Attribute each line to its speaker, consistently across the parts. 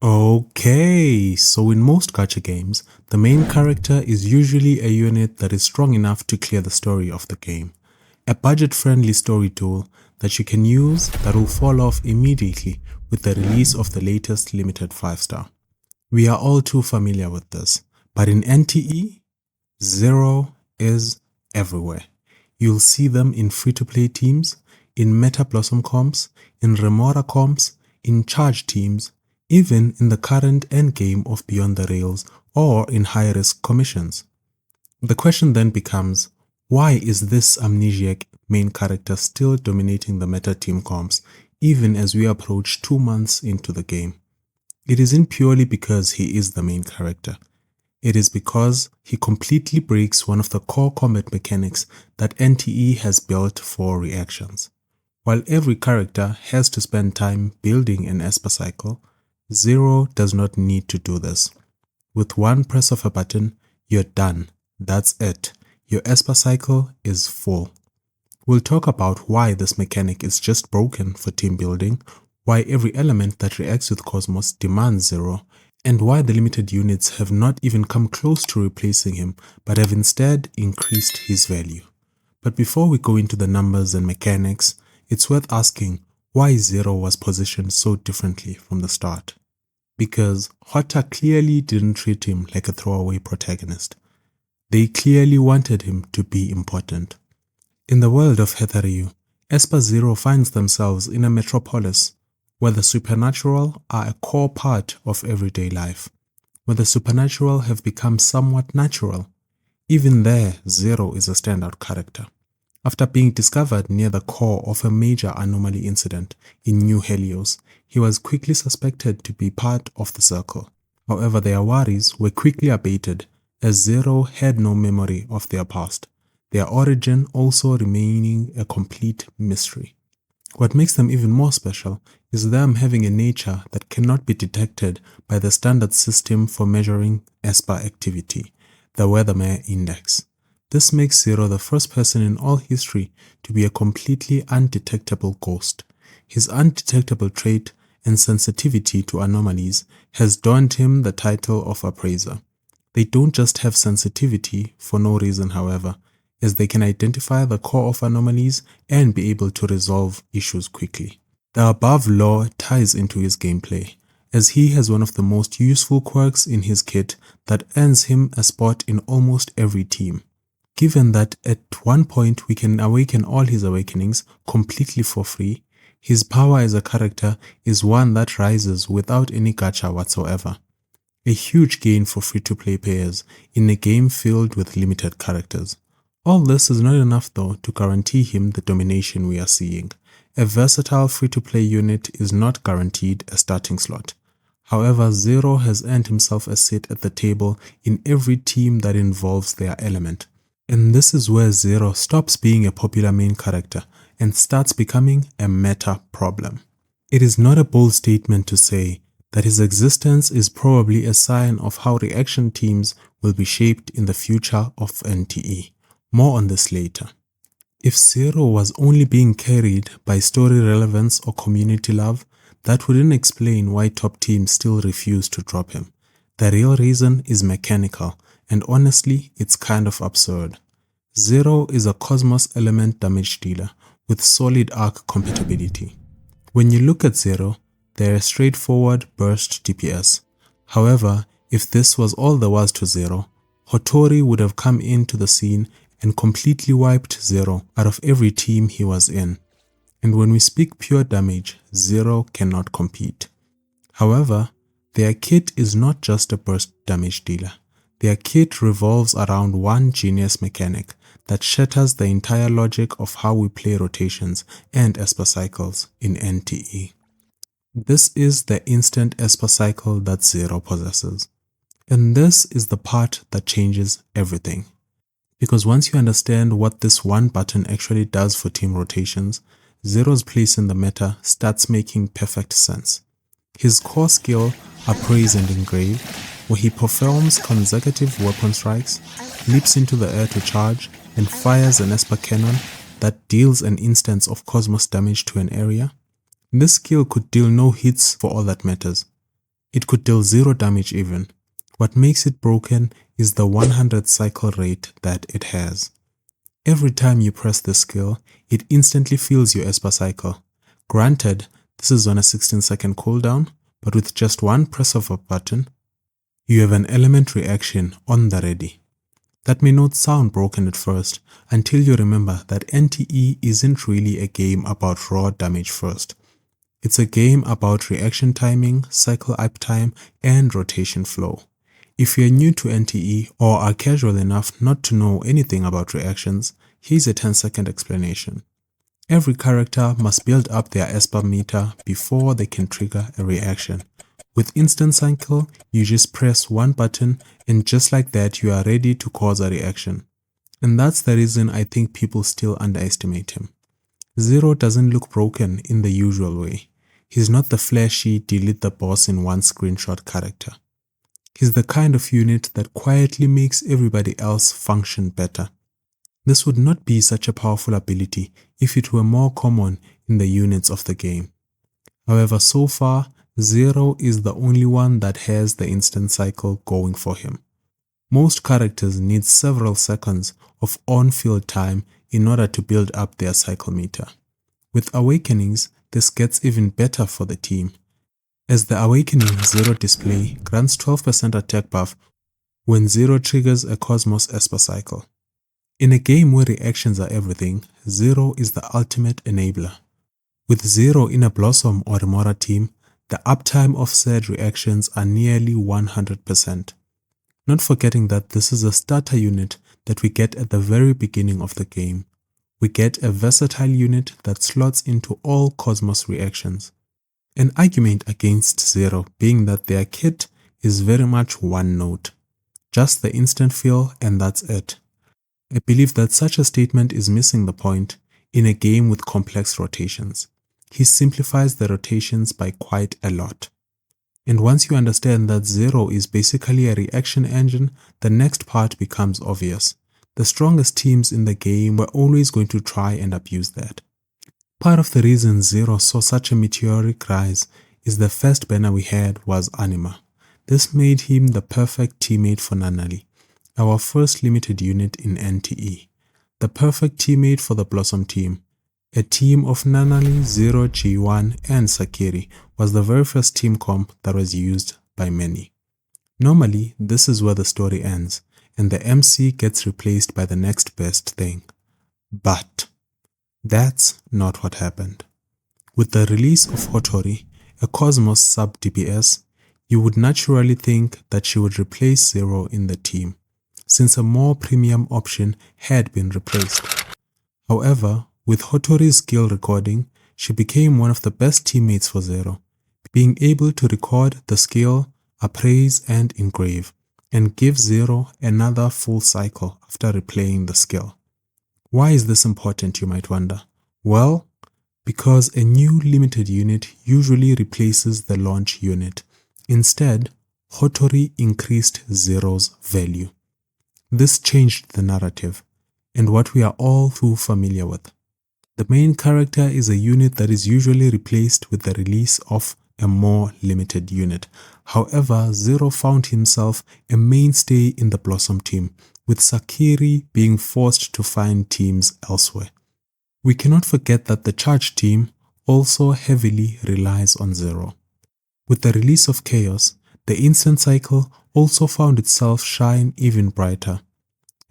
Speaker 1: Okay, so in most gacha games, the main character is usually a unit that is strong enough to clear the story of the game. A budget-friendly story tool that you can use that will fall off immediately with the release of the latest limited 5-star. We are all too familiar with this, but in NTE, Zero is everywhere. You'll see them in free-to-play teams, in Meta Blossom comps, in Remora comps, in charge teams, even in the current endgame of Beyond the Rails or in high-risk commissions. The question then becomes, why is this amnesiac main character still dominating the meta team comps even as we approach 2 months into the game? It isn't purely because he is the main character. It is because he completely breaks one of the core combat mechanics that NTE has built for reactions. While every character has to spend time building an Esper cycle, Zero does not need to do this. With one press of a button, you're done. That's it. Your Esper cycle is full. We'll talk about why this mechanic is just broken for team building, why every element that reacts with Cosmos demands Zero, and why the limited units have not even come close to replacing him, but have instead increased his value. But before we go into the numbers and mechanics, it's worth asking why Zero was positioned so differently from the start. Because Hota clearly didn't treat him like a throwaway protagonist. They clearly wanted him to be important. In the world of Hethereu, Esper Zero finds themselves in a metropolis where the supernatural are a core part of everyday life, where the supernatural have become somewhat natural. Even there, Zero is a standout character. After being discovered near the core of a major anomaly incident in New Helios, he was quickly suspected to be part of the circle. However, their worries were quickly abated as Zero had no memory of their past, their origin also remaining a complete mystery. What makes them even more special is them having a nature that cannot be detected by the standard system for measuring Esper activity, the Weathermere Index. This makes Zero the first person in all history to be a completely undetectable ghost. His undetectable trait and sensitivity to anomalies has donned him the title of appraiser. They don't just have sensitivity for no reason, however, as they can identify the core of anomalies and be able to resolve issues quickly. The above law ties into his gameplay, as he has one of the most useful quirks in his kit that earns him a spot in almost every team. Given that at one point we can awaken all his awakenings completely for free, his power as a character is one that rises without any gacha whatsoever. A huge gain for free-to-play players in a game filled with limited characters. All this is not enough though to guarantee him the domination we are seeing. A versatile free-to-play unit is not guaranteed a starting slot. However, Zero has earned himself a seat at the table in every team that involves their element. And this is where Zero stops being a popular main character and starts becoming a meta problem. It is not a bold statement to say that his existence is probably a sign of how reaction teams will be shaped in the future of NTE. More on this later. If Zero was only being carried by story relevance or community love, that wouldn't explain why top teams still refuse to drop him. The real reason is mechanical, and honestly, it's kind of absurd. Zero is a Cosmos element damage dealer with solid arc compatibility. When you look at Zero, they're a straightforward burst DPS. However, if this was all there was to Zero, Hotori would have come into the scene and completely wiped Zero out of every team he was in. And when we speak pure damage, Zero cannot compete. However, their kit is not just a burst damage dealer. Their kit revolves around one genius mechanic that shatters the entire logic of how we play rotations and Esper cycles in NTE. This is the instant Esper cycle that Zero possesses. And this is the part that changes everything. Because once you understand what this one button actually does for team rotations, Zero's place in the meta starts making perfect sense. His core skill, Appraise and Engrave, where he performs consecutive weapon strikes, leaps into the air to charge, and fires an Esper cannon that deals an instance of Cosmos damage to an area. This skill could deal no hits for all that matters. It could deal 0 damage even. What makes it broken is the 100 cycle rate that it has. Every time you press the skill, it instantly fills your Esper cycle. Granted, this is on a 16-second cooldown, but with just one press of a button, you have an element reaction on the ready. That may not sound broken at first, until you remember that NTE isn't really a game about raw damage first. It's a game about reaction timing, cycle uptime, and rotation flow. If you're new to NTE or are casual enough not to know anything about reactions, here's a 10-second explanation. Every character must build up their Esper meter before they can trigger a reaction. With Instant Cycle, you just press one button and just like that you are ready to cause a reaction. And that's the reason I think people still underestimate him. Zero doesn't look broken in the usual way. He's not the flashy delete the boss in one screenshot character. He's the kind of unit that quietly makes everybody else function better. This would not be such a powerful ability if it were more common in the units of the game. However, so far, Zero is the only one that has the instant cycle going for him. Most characters need several seconds of on-field time in order to build up their cycle meter. With Awakenings, this gets even better for the team, as the Awakening Zero display grants 12% attack buff when Zero triggers a Cosmos Esper cycle. In a game where reactions are everything, Zero is the ultimate enabler. With Zero in a Blossom or Remora team, the uptime of said reactions are nearly 100%. Not forgetting that this is a starter unit that we get at the very beginning of the game. We get a versatile unit that slots into all Cosmos reactions. An argument against Zero being that their kit is very much one note. Just the instant feel and that's it. I believe that such a statement is missing the point in a game with complex rotations. He simplifies the rotations by quite a lot. And once you understand that Zero is basically a reaction engine, the next part becomes obvious. The strongest teams in the game were always going to try and abuse that. Part of the reason Zero saw such a meteoric rise is the first banner we had was Anima. This made him the perfect teammate for Nanali, our first limited unit in NTE. The perfect teammate for the Blossom team. A team of Nanali, Zero, G1 and Sakiri was the very first team comp that was used by many. Normally, this is where the story ends, and the MC gets replaced by the next best thing. But that's not what happened. With the release of Hotori, a Cosmos sub-DPS, you would naturally think that she would replace Zero in the team, since a more premium option had been replaced. However, with Hotori's skill recording, she became one of the best teammates for Zero, being able to record the skill, appraise and engrave, and give Zero another full cycle after replaying the skill. Why is this important, you might wonder? Well, because a new limited unit usually replaces the launch unit. Instead, Hotori increased Zero's value. This changed the narrative, and what we are all too familiar with. The main character is a unit that is usually replaced with the release of a more limited unit. However, Zero found himself a mainstay in the Blossom team, with Sakiri being forced to find teams elsewhere. We cannot forget that the Charge team also heavily relies on Zero. With the release of Chaos, the instant cycle also found itself shine even brighter,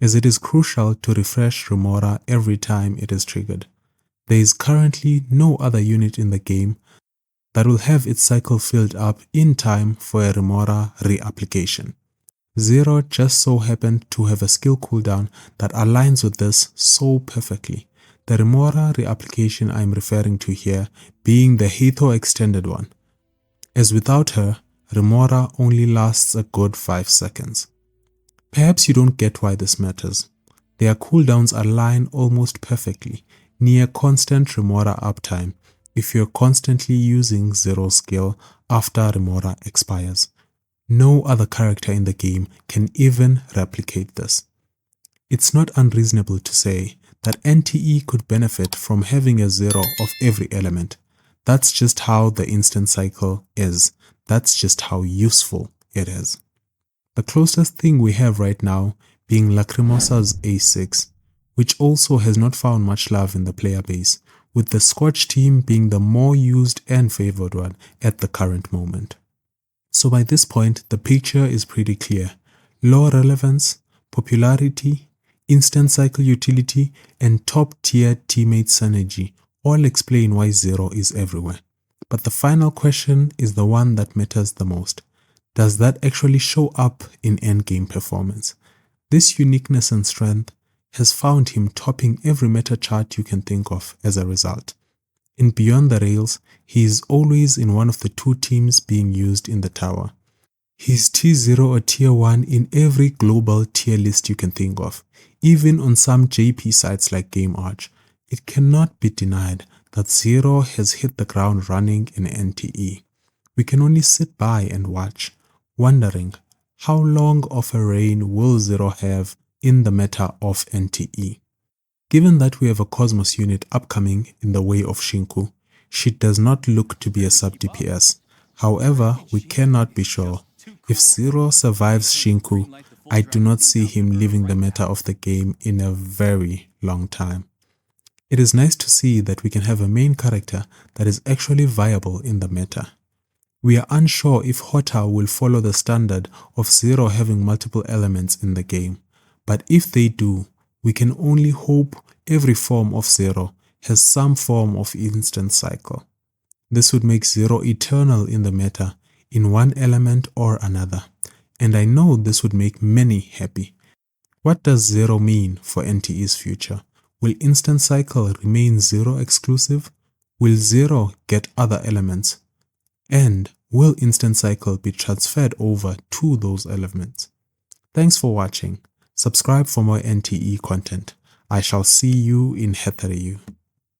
Speaker 1: as it is crucial to refresh Remora every time it is triggered. There is currently no other unit in the game that will have its cycle filled up in time for a Remora reapplication. Zero just so happened to have a skill cooldown that aligns with this so perfectly. The Remora reapplication I am referring to here being the Hitho extended one, as without her, Remora only lasts a good 5 seconds. Perhaps you don't get why this matters. Their cooldowns align almost perfectly, near constant Remora uptime if you're constantly using Zero skill after Remora expires. No other character in the game can even replicate this. It's not unreasonable to say that NTE could benefit from having a Zero of every element. That's just how the instant cycle is. That's just how useful it is. The closest thing we have right now being Lacrimosa's A6, which also has not found much love in the player base, with the Scorch team being the more used and favored one at the current moment. So by this point, the picture is pretty clear. Low relevance, popularity, instant cycle utility, and top-tier teammate synergy all explain why Zero is everywhere. But the final question is the one that matters the most. Does that actually show up in endgame performance? This uniqueness and strength has found him topping every meta chart you can think of as a result. In Beyond the Rails, he is always in one of the two teams being used in the tower. He's T0 or Tier 1 in every global tier list you can think of, even on some JP sites like GameArch. It cannot be denied that Zero has hit the ground running in NTE. We can only sit by and watch, wondering how long of a reign will Zero have in the meta of NTE. Given that we have a Cosmos unit upcoming in the way of Shinku, she does not look to be a sub-DPS. However, we cannot be sure. If Zero survives Shinku, I do not see him leaving the meta of the game in a very long time. It is nice to see that we can have a main character that is actually viable in the meta. We are unsure if Hota will follow the standard of Zero having multiple elements in the game, but if they do, we can only hope every form of Zero has some form of instant cycle. This would make Zero eternal in the meta in one element or another, and I know this would make many happy. What does Zero mean for NTE's future? Will instant cycle remain Zero exclusive? Will Zero get other elements? And will instant cycle be transferred over to those elements? Thanks for watching. Subscribe for more NTE content. I shall see you in Hetheru.